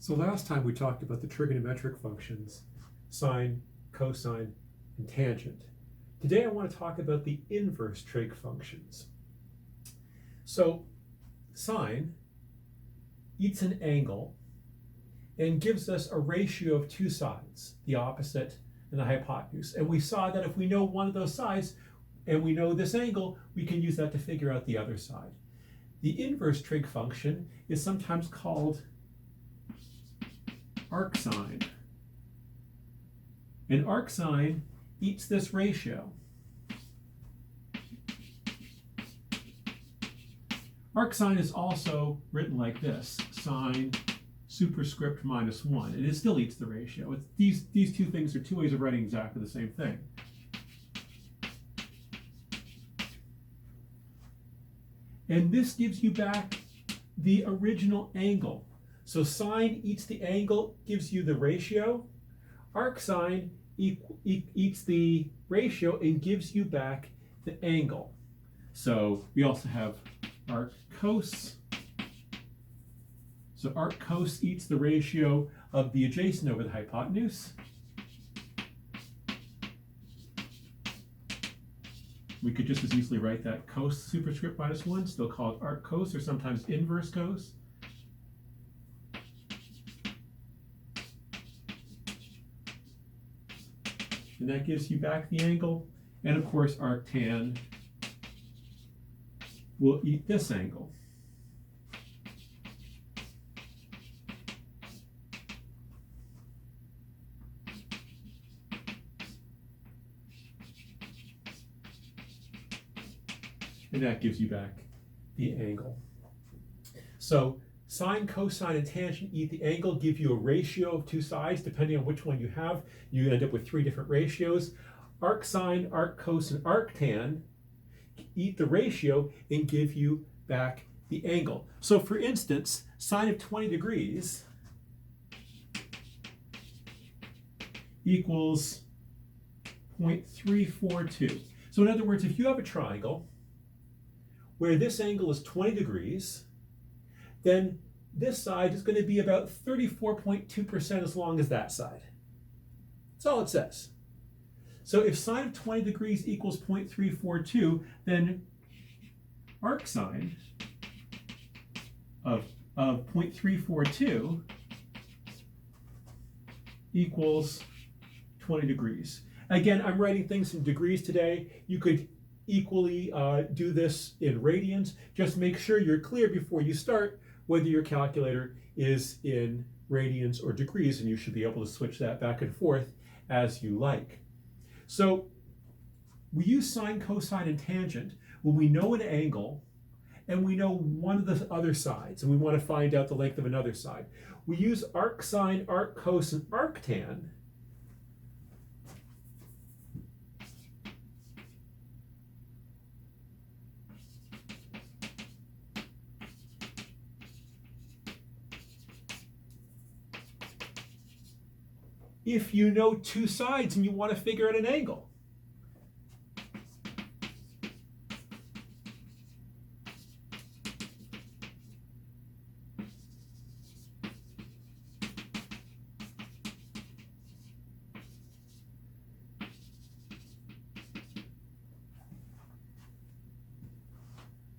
So last time we talked about the trigonometric functions, sine, cosine, and tangent. Today I want to talk about the inverse trig functions. So sine eats an angle and gives us a ratio of two sides, the opposite and the hypotenuse. And we saw that if we know one of those sides and we know this angle, we can use that to figure out the other side. The inverse trig function is sometimes called arcsine. And arcsine eats this ratio. Arcsine is also written like this, sine superscript minus 1. And it still eats the ratio. These two things are two ways of writing exactly the same thing. And this gives you back the original angle. So sine eats the angle, gives you the ratio. Arcsine eats the ratio and gives you back the angle. So we also have arccos. So arccos eats the ratio of the adjacent over the hypotenuse. We could just as easily write that cos superscript minus 1, still call it arccos or sometimes inverse cos. And that gives you back the angle. And of course, arctan will eat this angle. And that gives you back the angle. So sine, cosine, and tangent eat the angle, give you a ratio of two sides. Depending on which one you have, you end up with three different ratios. Arcsine, arccos, and arctan eat the ratio and give you back the angle. So for instance, sine of 20 degrees equals 0.342. So in other words, if you have a triangle where this angle is 20 degrees, then this side is going to be about 34.2% as long as that side. That's all it says. So if sine of 20 degrees equals 0.342, then arcsine of 0.342 equals 20 degrees. Again, I'm writing things in degrees today. You could equally do this in radians. Just make sure you're clear before you start whether your calculator is in radians or degrees, and you should be able to switch that back and forth as you like. So we use sine, cosine, and tangent when we know an angle and we know one of the other sides and we want to find out the length of another side. We use arcsine, arccos, and arctan if you know two sides and you want to figure out an angle.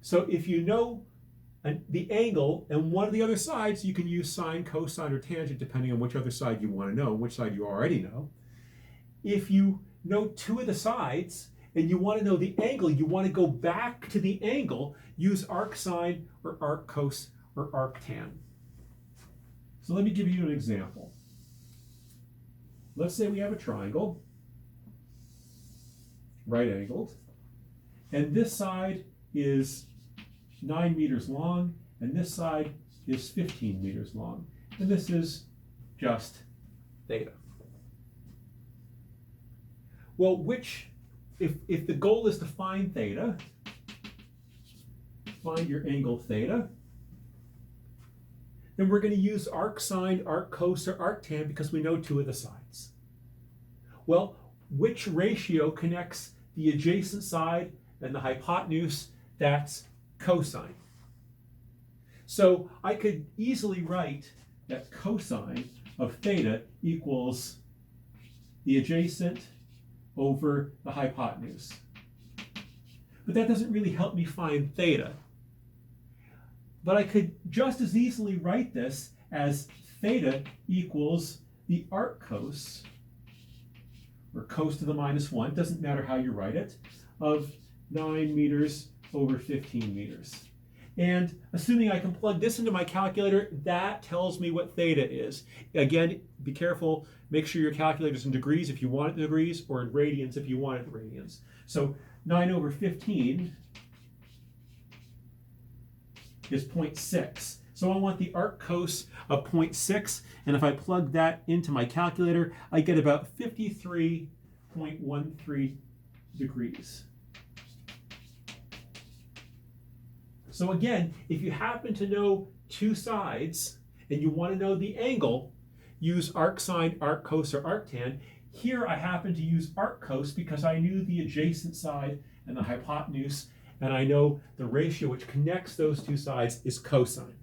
So if you know the angle and one of the other sides, you can use sine, cosine, or tangent depending on which other side you want to know, which side you already know. If you know two of the sides and you want to know the angle, you want to go back to the angle, use arcsine or arccos or arctan. So let me give you an example. Let's say we have a triangle, right angled, and this side is 9 meters long, and this side is 15 meters long. And this is just theta. Well, if the goal is to find theta, find your angle theta, then we're going to use arcsine, arccos, or arctan because we know two of the sides. Well, which ratio connects the adjacent side and the hypotenuse? That's cosine. So I could easily write that cosine of theta equals the adjacent over the hypotenuse. But that doesn't really help me find theta. But I could just as easily write this as theta equals the arc cos, or cos to the -1, doesn't matter how you write it, of 9 meters over 15 meters. And assuming I can plug this into my calculator, that tells me what theta is. Again, be careful, make sure your calculator's in degrees if you want it in degrees, or in radians if you want it in radians. So 9 over 15 is 0.6. So I want the arc cos of 0.6, and if I plug that into my calculator, I get about 53.13 degrees. So again, if you happen to know two sides and you want to know the angle, use arcsine, arccos, or arctan. Here I happen to use arccos because I knew the adjacent side and the hypotenuse, and I know the ratio which connects those two sides is cosine.